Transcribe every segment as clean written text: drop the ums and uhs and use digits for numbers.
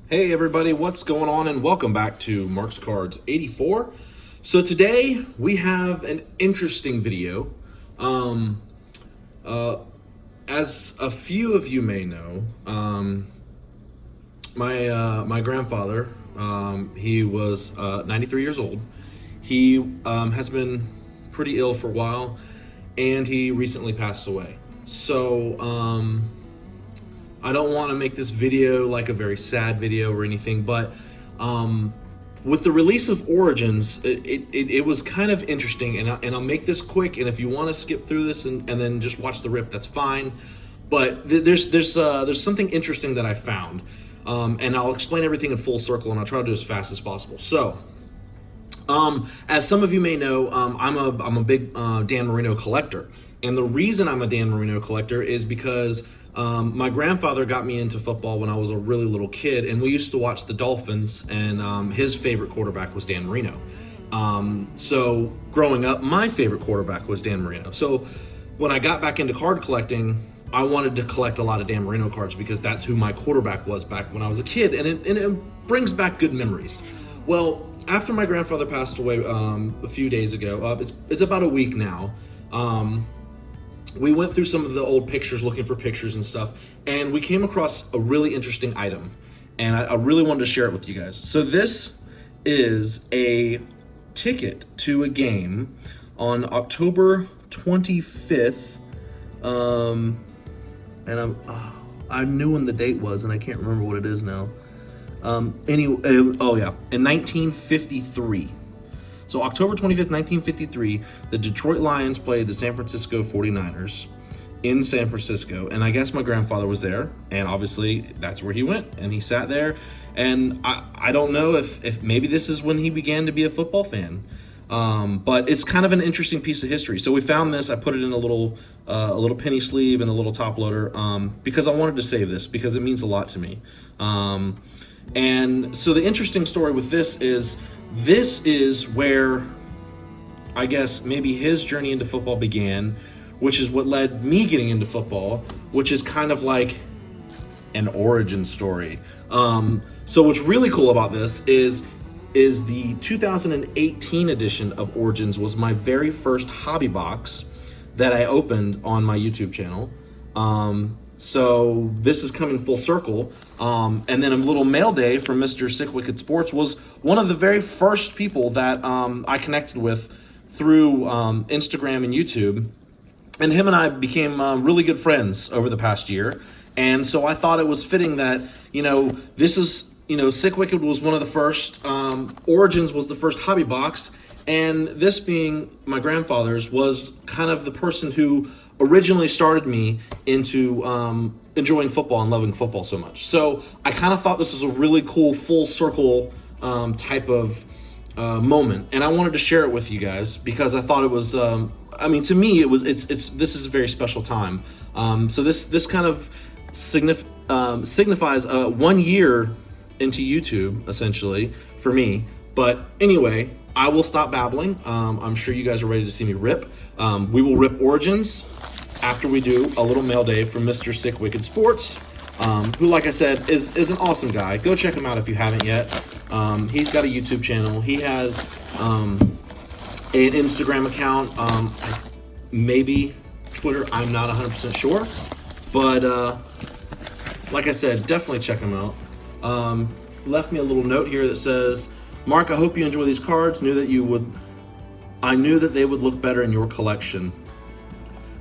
Hey everybody, what's going on, and welcome back to Mark's Cards 84. So today we have an interesting video. As a few of you may know, my grandfather, he was 93 years old. He has been pretty ill for a while, and he recently passed away. So I don't want to make this video like a very sad video or anything, but with the release of Origins, it was kind of interesting, and I'll make this quick, and if you want to skip through this and then just watch the rip, that's fine. But there's something interesting that I found, and I'll explain everything in full circle, and I'll try to do it as fast as possible. So, as some of you may know, I'm a big Dan Marino collector, and the reason I'm a Dan Marino collector is because my grandfather got me into football when I was a really little kid, and we used to watch the Dolphins, and his favorite quarterback was Dan Marino. So growing up, my favorite quarterback was Dan Marino. So when I got back into card collecting, I wanted to collect a lot of Dan Marino cards because that's who my quarterback was back when I was a kid, and it brings back good memories. Well, after my grandfather passed away a few days ago, it's about a week now, we went through some of the old pictures looking for pictures and stuff, and we came across a really interesting item, and I really wanted to share it with you guys. So this is a ticket to a game on October 25th, and I knew when the date was, and I can't remember what it is now. Anyway, oh yeah, in 1953. So October 25th, 1953, the Detroit Lions played the San Francisco 49ers in San Francisco. And I guess my grandfather was there, and obviously that's where he went, and he sat there. And I don't know if maybe this is when he began to be a football fan. But it's kind of an interesting piece of history. So we found this. I put it in a little penny sleeve and a little top loader because I wanted to save this because it means a lot to me. And so the interesting story with this is where I guess maybe his journey into football began, which is what led me getting into football, which is kind of like an origin story. So what's really cool about this is the 2018 edition of Origins was my very first hobby box that I opened on my YouTube channel. So this is coming full circle. And then a little Mailday from Mr. Sick Wicked Sports was one of the very first people that I connected with through Instagram and YouTube. And him and I became really good friends over the past year. And so I thought it was fitting that, this is, Sick Wicked was one of the first, Origins was the first hobby box. And this being my grandfather's was kind of the person who originally started me into enjoying football and loving football so much. So I kind of thought this was a really cool full circle type of moment, and I wanted to share it with you guys because I thought it was. To me, this is a very special time. So this kind of signifies 1 year into YouTube essentially for me. But anyway, I will stop babbling. I'm sure you guys are ready to see me rip. We will rip Origins after we do a little mail day from Mr. Sick Wicked Sports, who, like I said, is an awesome guy. Go check him out if you haven't yet. He's got a YouTube channel. He has an Instagram account, maybe Twitter. I'm not 100% sure. But like I said, definitely check him out. Left me a little note here that says, Mark, I hope you enjoy these cards. I knew that they would look better in your collection.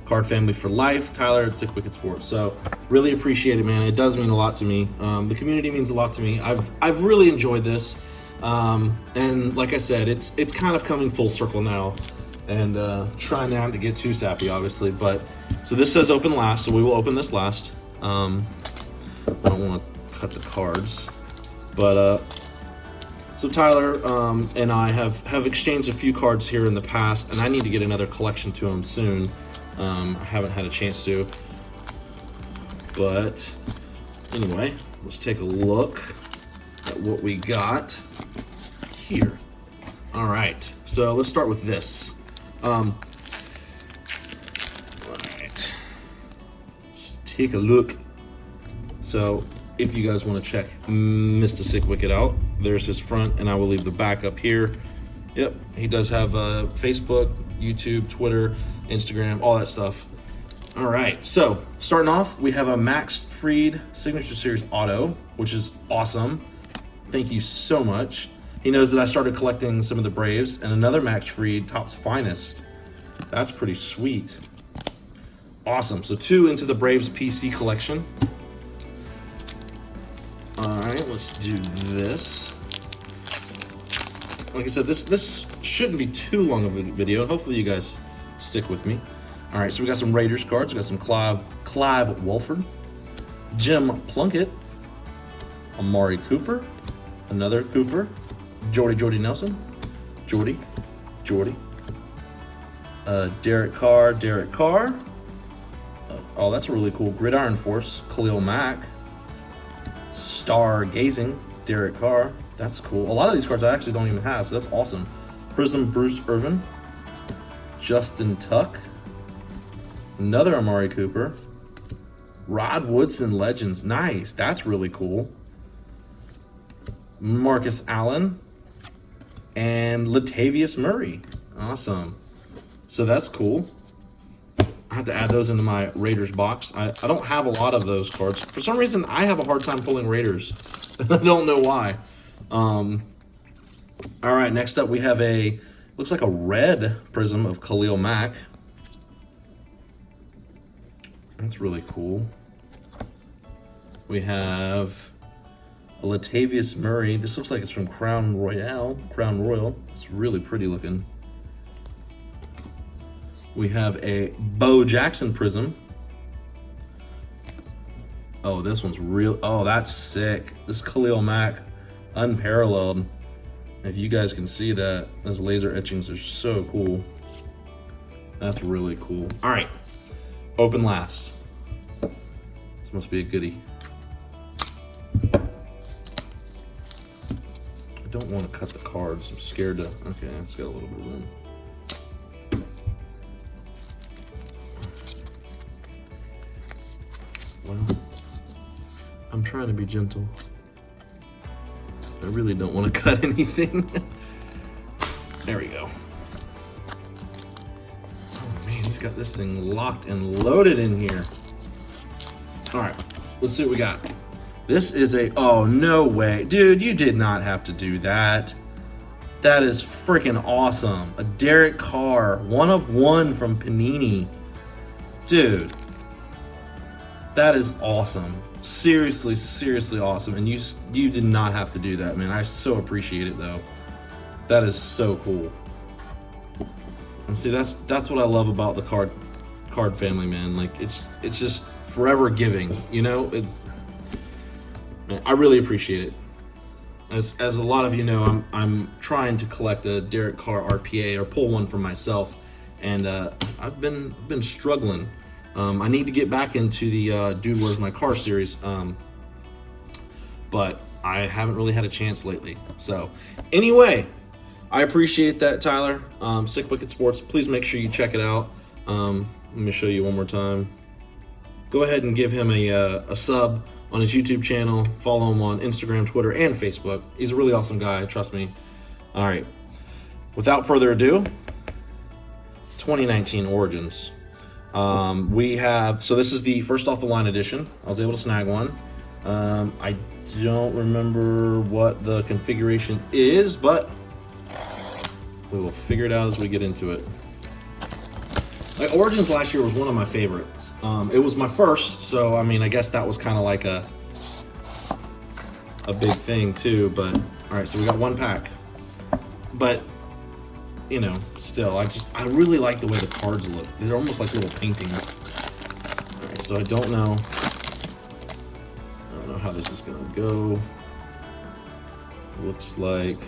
Card family for life, Tyler at Sick Wicked Sports. So really appreciate it, man. It does mean a lot to me. The community means a lot to me. I've really enjoyed this. And like I said, it's kind of coming full circle now. And trying not to get too sappy, obviously. But so this says open last, so we will open this last. I don't want to cut the cards. But so Tyler and I have exchanged a few cards here in the past, and I need to get another collection to him soon. I haven't had a chance to. But anyway, let's take a look at what we got here. All right, so let's start with this. All right, let's take a look. So if you guys want to check Mr. Sick Wicked out. There's his front, and I will leave the back up here. Yep, he does have Facebook, YouTube, Twitter, Instagram, all that stuff. All right, so starting off, we have a Max Fried Signature Series Auto, which is awesome. Thank you so much. He knows that I started collecting some of the Braves, and another Max Fried Topps Finest. That's pretty sweet. Awesome, so 2 into the Braves PC collection. All right, let's do this. Like I said, this shouldn't be too long of a video, and hopefully you guys stick with me. All right, so we got some Raiders cards. We got some Clive Wolford, Jim Plunkett, Amari Cooper, another Cooper, Jordy Nelson, Jordy, Derek Carr. Oh, that's a really cool Gridiron Force, Khalil Mack, Stargazing, Derek Carr. That's cool. A lot of these cards I actually don't even have, so that's awesome. Prism Bruce Irvin, Justin Tuck, another Amari Cooper, Rod Woodson Legends. Nice, that's really cool. Marcus Allen and Latavius Murray. Awesome. So that's cool. I have to add those into my Raiders box. I don't have a lot of those cards. For some reason, I have a hard time pulling Raiders. I don't know why. All right, next up we have looks like a red prism of Khalil Mack. That's really cool. We have a Latavius Murray. This looks like it's from Crown Royal. It's really pretty looking. We have a Bo Jackson prism. Oh, this one's real. Oh, that's sick. This Khalil Mack, unparalleled. If you guys can see that, those laser etchings are so cool. That's really cool. All right, open last. This must be a goodie. I don't want to cut the cards. I'm scared to. Okay, it's got a little bit of room. Well, I'm trying to be gentle. I really don't want to cut anything. There we go. Oh man, he's got this thing locked and loaded in here. All right, let's see what we got. This is oh no way. Dude, you did not have to do that. That is freaking awesome. A Derek Carr, 1/1 from Panini. Dude, that is awesome. Seriously awesome. And you did not have to do that, man. I so appreciate it though. That is so cool. And see, that's what I love about the card family, man. Like it's just forever giving, you know? Man, I really appreciate it. As a lot of you know, I'm trying to collect a Derek Carr RPA or pull one for myself, and I've been struggling. I need to get back into the Dude Where's My Car series, but I haven't really had a chance lately. So anyway, I appreciate that, Tyler. Sick Wicked Sports, please make sure you check it out. Let me show you one more time. Go ahead and give him a sub on his YouTube channel. Follow him on Instagram, Twitter, and Facebook. He's a really awesome guy, trust me. All right, without further ado, 2019 Origins. We have, so this is the first off the line edition. I was able to snag one. I don't remember what the configuration is, but we will figure it out as we get into it. Like Origins last year was one of my favorites. It was my first, so I mean, I guess that was kind of like a big thing too. But all right, so we got one pack. But you know, still, I really like the way the cards look. They're almost like little paintings. All right, so I don't know how this is gonna go. Looks like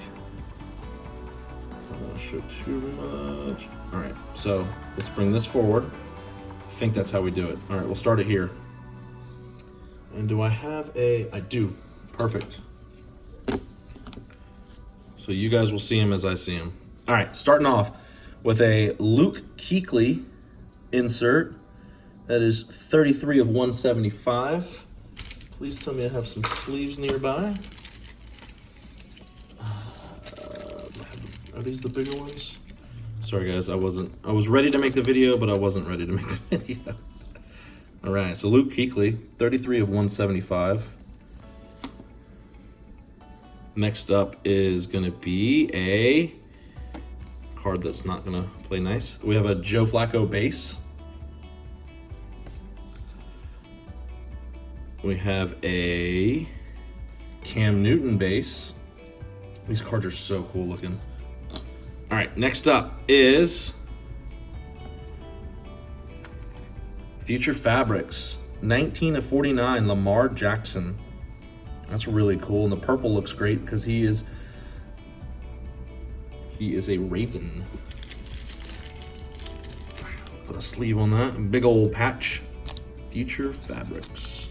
I don't want to show too much. All right, so let's bring this forward. I think that's how we do it. All right, we'll start it here. And do I have I do. Perfect. So you guys will see him as I see him. All right, starting off with a Luke Kuechly insert. That is 33 of 175. Please tell me I have some sleeves nearby. Are these the bigger ones? Sorry guys, I was ready to make the video, but I wasn't ready to make the video. All right, so Luke Kuechly, 33 of 175. Next up is gonna be a card that's not gonna play nice. We have a Joe Flacco base. We have a Cam Newton base. These cards are so cool looking. All right, next up is Future Fabrics, 19 of 49, Lamar Jackson. That's really cool, and the purple looks great because he is a Raven. Put a sleeve on that, big old patch. Future Fabrics,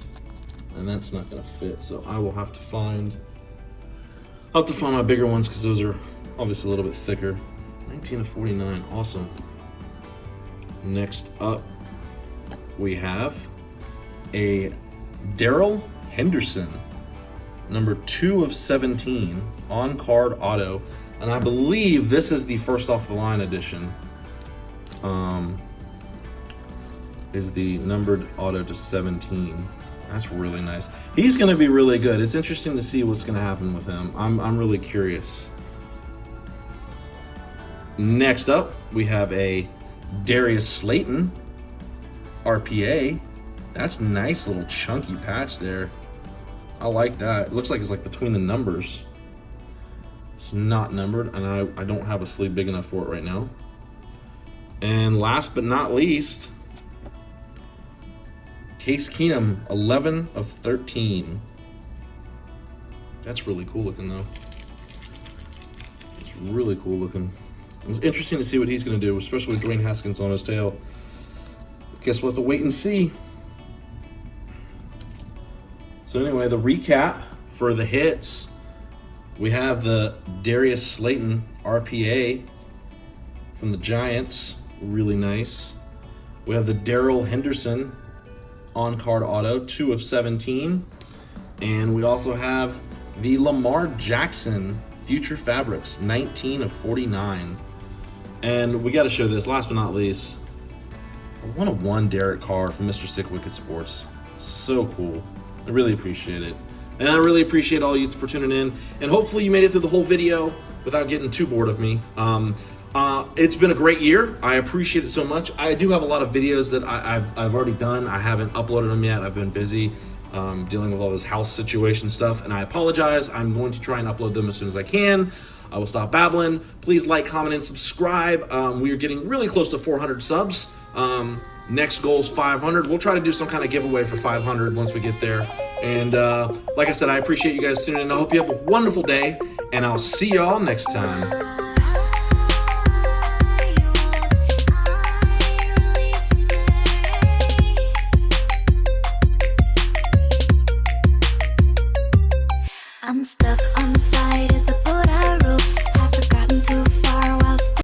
and that's not gonna fit, so I will have to find. I'll have to find my bigger ones because those are obviously a little bit thicker. 19 of 49, awesome. Next up, we have a DARRELL Henderson, number 2 of 17, on card auto, and I believe this is the first off the line edition. Is the numbered auto to 17. That's really nice. He's going to be really good. It's interesting to see what's going to happen with him. I'm really curious. Next up, we have a Darius Slayton RPA. That's a nice little chunky patch there. I like that. It looks like it's like between the numbers. It's not numbered, and I don't have a sleeve big enough for it right now. And last but not least, Case Keenum, 11 of 13. That's really cool looking though. It's really cool looking. It's interesting to see what he's going to do, especially with Dwayne Haskins on his tail. Guess we'll have to wait and see. So anyway, the recap for the hits. We have the Darius Slayton RPA from the Giants, really nice. We have the Darrell Henderson on-card auto, 2 of 17. And we also have the Lamar Jackson Future Fabrics, 19 of 49. And we got to show this, last but not least, a 1-of-1 Derek Carr from Mr. Sick Wicked Sports. So cool. I really appreciate it. And I really appreciate all you for tuning in. And hopefully you made it through the whole video without getting too bored of me. It's been a great year. I appreciate it so much. I do have a lot of videos that I've already done. I haven't uploaded them yet. I've been busy dealing with all this house situation stuff, and I apologize. I'm going to try and upload them as soon as I can. I will stop babbling. Please like, comment, and subscribe. We are getting really close to 400 subs. Next goal is 500. We'll try to do some kind of giveaway for 500 once we get there. And like I said, I appreciate you guys tuning in. I hope you have a wonderful day, and I'll see y'all next time.